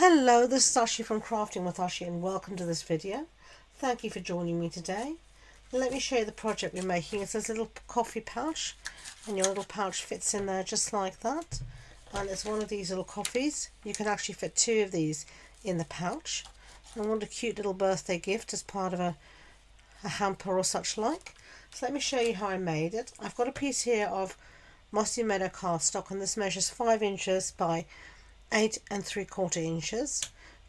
Hello, this is Ashee from Crafting with Ashee and welcome to this video. Thank you for joining me today. Let me show you the project we're making. It's this little coffee pouch and your little pouch fits in there just like that. And it's one of these little coffees. You can actually fit two of these in the pouch. I want a cute little birthday gift as part of a hamper or such like. So let me show you how I made it. I've got a piece here of Mossy Meadow cardstock and this measures 5 inches by 8 3/4 inches.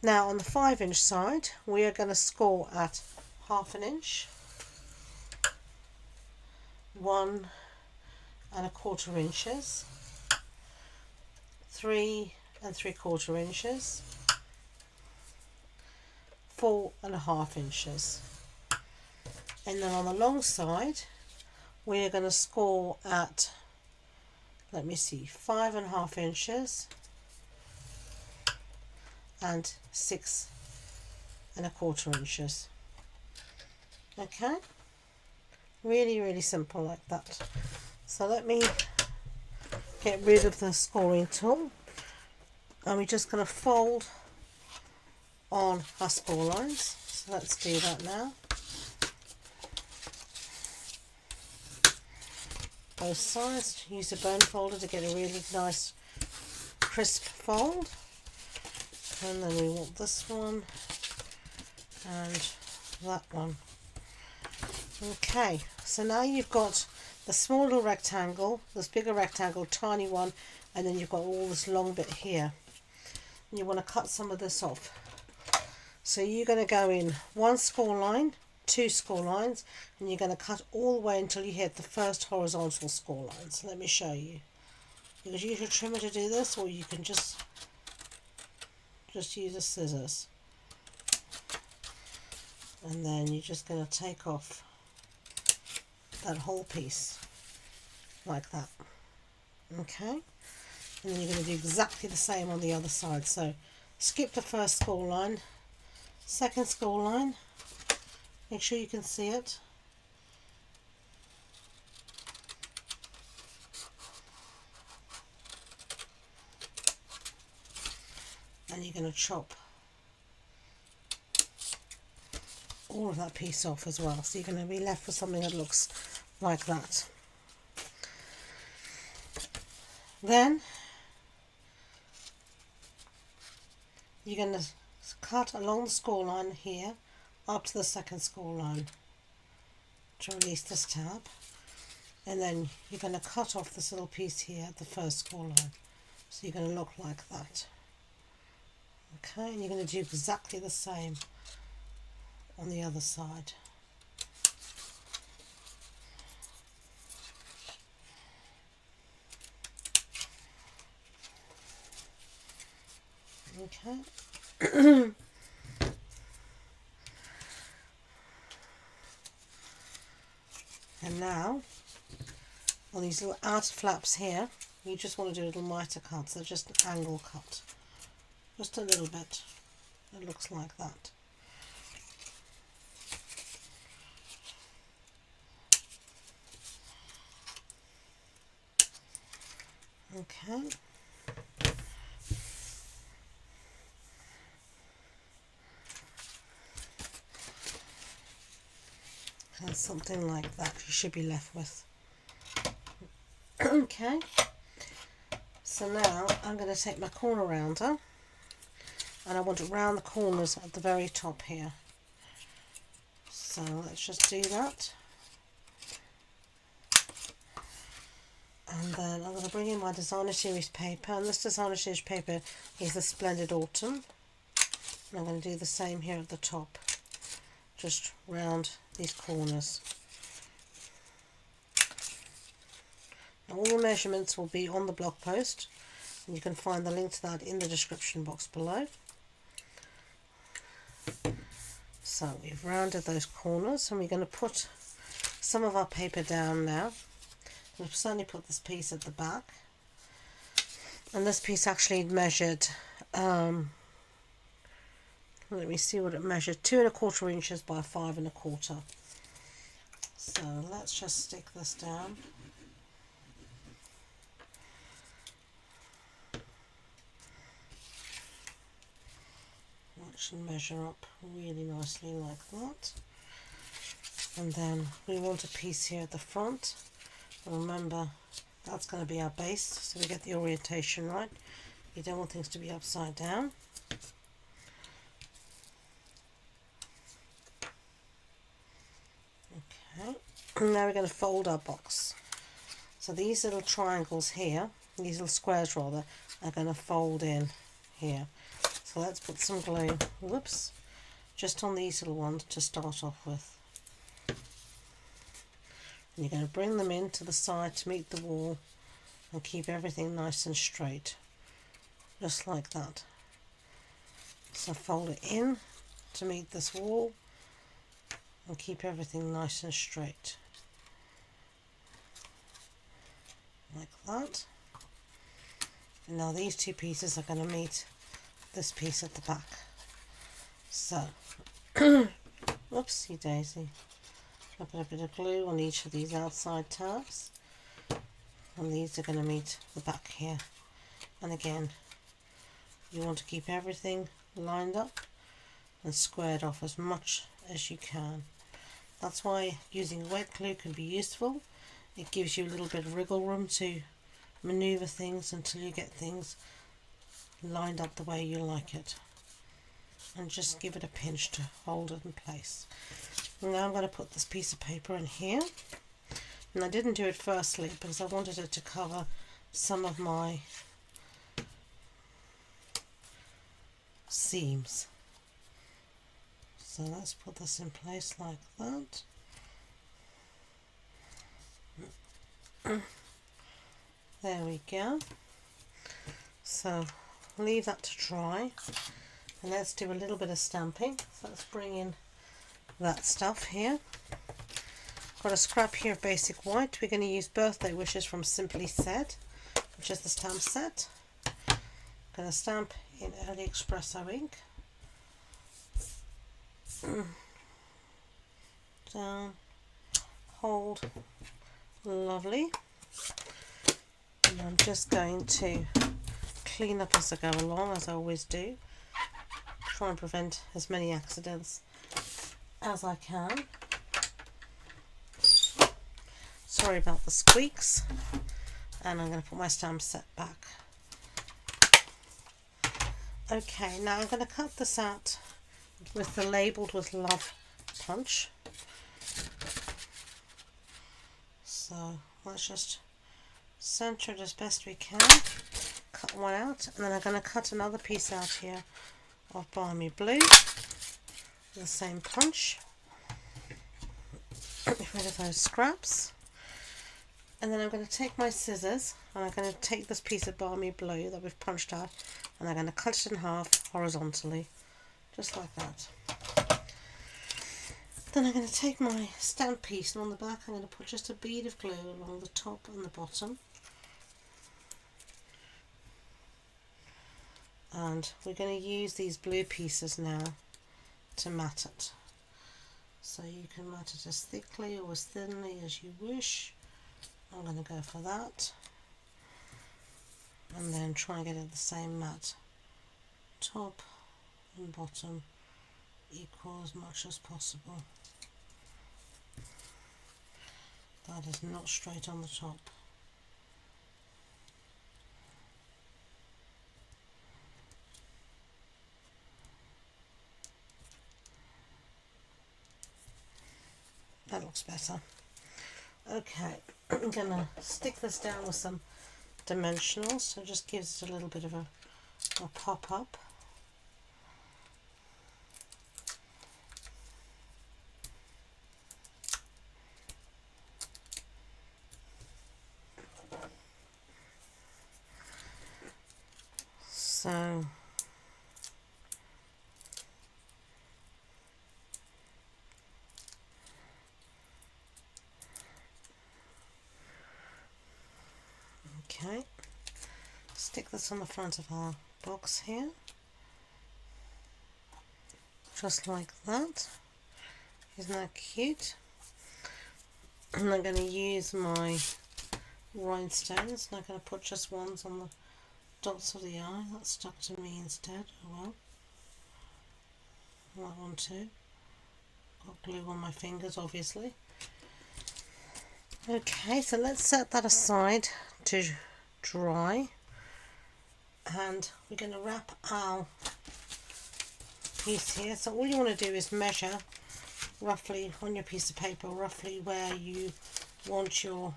Now on the 5-inch side we are going to score at 1/2 inch, 1 1/4 inches, 3 3/4 inches, 4 1/2 inches, and then on the long side we are going to score at, let me see, 5 1/2 inches and 6 1/4 inches. Okay, really simple like that. So let me get rid of the scoring tool and we're just going to fold on our score lines. So let's do that now. Both sides. Use a bone folder to get a really nice crisp fold. And then we want this one and that one. Okay, so now you've got the small little rectangle, this bigger rectangle, tiny one, and then you've got all this long bit here. And you want to cut some of this off. So you're going to go in 1 score line, 2 score lines, and you're going to cut all the way until you hit the first horizontal score line. So let me show you. You can use your trimmer to do this, or you can just use the scissors, and then you're just going to take off that whole piece like that. Okay, and then you're going to do exactly the same on the other side. So skip the first score line, second score line, make sure you can see it, and you're going to chop all of that piece off as well. So you're going to be left with something that looks like that. Then you're going to cut along the score line here up to the second score line to release this tab, and then you're going to cut off this little piece here at the first score line. So you're going to look like that. Okay, and you're going to do exactly the same on the other side. Okay. And now on these little outer flaps here, you just want to do a little miter cut, so just an angle cut. Just a little bit. It looks like that. Okay. And something like that you should be left with. Okay. So now I'm going to take my corner rounder and I want to round the corners at the very top here. So let's just do that. And then I'm going to bring in my designer series paper, and this designer series paper is the Splendid Autumn. And I'm going to do the same here at the top. Just round these corners. Now all the measurements will be on the blog post, and you can find the link to that in the description box below. So we've rounded those corners, and we're going to put some of our paper down now. We'll certainly put this piece at the back, and this piece actually measured, let me see what it measured, 2 1/4 inches by 5 1/4. So let's just stick this down. which will measure up really nicely like that. And then we want a piece here at the front. Remember, that's going to be our base, so we get the orientation right. You don't want things to be upside down. Okay, and now we're going to fold our box. So these little triangles here, these little squares rather, are going to fold in here. So let's put some glue, whoops, just on these little ones to start off with. And you're going to bring them in to the side to meet the wall and keep everything nice and straight, just like that. So fold it in to meet this wall and keep everything nice and straight, like that. And now these two pieces are going to meet this piece at the back. So, whoopsie daisy. I'll put a bit of glue on each of these outside tabs, and these are going to meet the back here. And again, you want to keep everything lined up and squared off as much as you can. That's why using wet glue can be useful. It gives you a little bit of wriggle room to maneuver things until you get things lined up the way you like it. And just give it a pinch to hold it in place. Now I'm going to put this piece of paper in here, and I didn't do it firstly because I wanted it to cover some of my seams. So let's put this in place like that. There we go. So leave that to dry, and let's do a little bit of stamping. So let's bring in that stuff here. Got a scrap here of basic white. We're going to use Birthday Wishes from Simply Said, which is the stamp set. Going to stamp in Early Espresso ink. Down, hold, lovely. And I'm just going to clean up as I go along, as I always do. Try and prevent as many accidents as I can. Sorry about the squeaks. And I'm going to put my stamp set back. Okay, now I'm going to cut this out with the Labelled with Love punch. So let's just center it as best we can. Cut one out, and then I'm going to cut another piece out here of Balmy Blue. The same punch. Get rid of those scraps. And then I'm going to take my scissors and I'm going to take this piece of Balmy Blue that we've punched out, and I'm going to cut it in half horizontally, just like that. Then I'm going to take my stamp piece, and on the back I'm going to put just a bead of glue along the top and the bottom. And we're going to use these blue pieces now to mat it. So you can mat it as thickly or as thinly as you wish. I'm going to go for that. And then try and get it the same mat. Top and bottom equal as much as possible. That is not straight on the top. That looks better. Okay, I'm going to stick this down with some dimensionals, so it just gives it a little bit of a pop up. So okay, stick this on the front of our box here, just like that. Isn't that cute? And I'm going to use my rhinestones, and I'm going to put just ones on the dots of the eye. That stuck to me instead. Oh well. that one too. Got glue on my fingers, obviously. Okay, so let's set that aside to dry, and we're going to wrap our piece here. So all you want to do is measure roughly on your piece of paper, roughly where you want your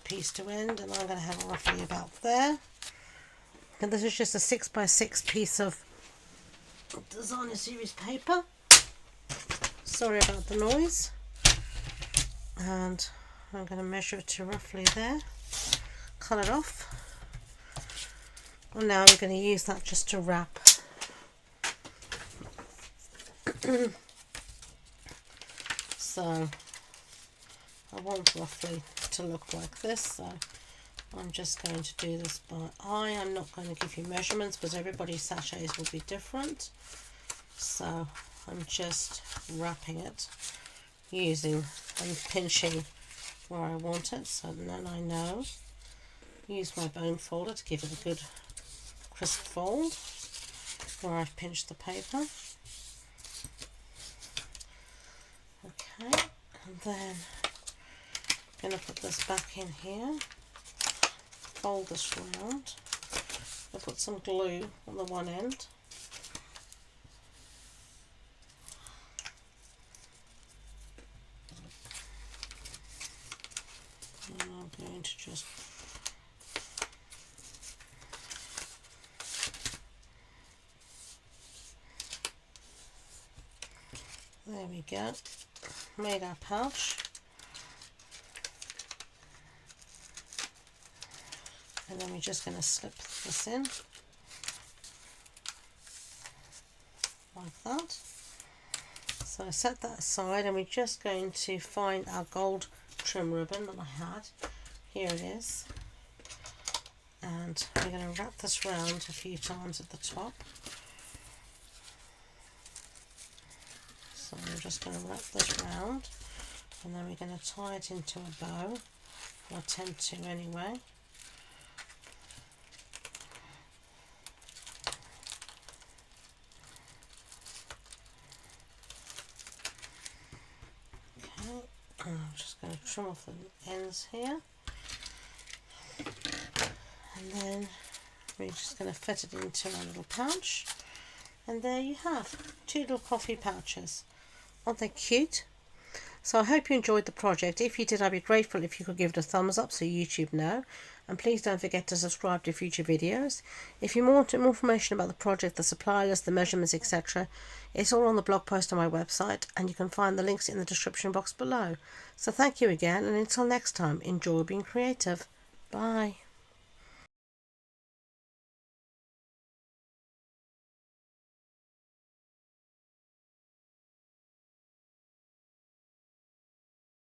piece to end, and I'm going to have it roughly about there. And this is just a 6x6 piece of designer series paper. Sorry about the noise. And I'm going to measure it to roughly there, cut it off, and now we're going to use that just to wrap. So I want roughly to look like this, so I'm just going to do this by eye. I'm not going to give you measurements because everybody's sachets will be different, so I'm just wrapping it using and pinching where I want it, so then I know. Use my bone folder to give it a good crisp fold where I've pinched the paper. Okay, and then I'm going to put this back in here, fold this round. I'll put some glue on the one end. And I'm going to just there we go, made our pouch. And then we're just going to slip this in like that. So I set that aside, and we're just going to find our gold trim ribbon that I had. Here it is. And we're going to wrap this round a few times at the top. So I'm just going to wrap this round, and then we're going to tie it into a bow. I tend to anyway. Okay, and I'm just going to trim off the ends here, and then we're just going to fit it into our little pouch, and there you have 2 little coffee pouches. Aren't they cute? So I hope you enjoyed the project. If you did, I'd be grateful if you could give it a thumbs up so YouTube know. And please don't forget to subscribe to future videos. If you want more information about the project, the supply list, the measurements, etc., it's all on the blog post on my website, and you can find the links in the description box below. So thank you again, and until next time, enjoy being creative. Bye.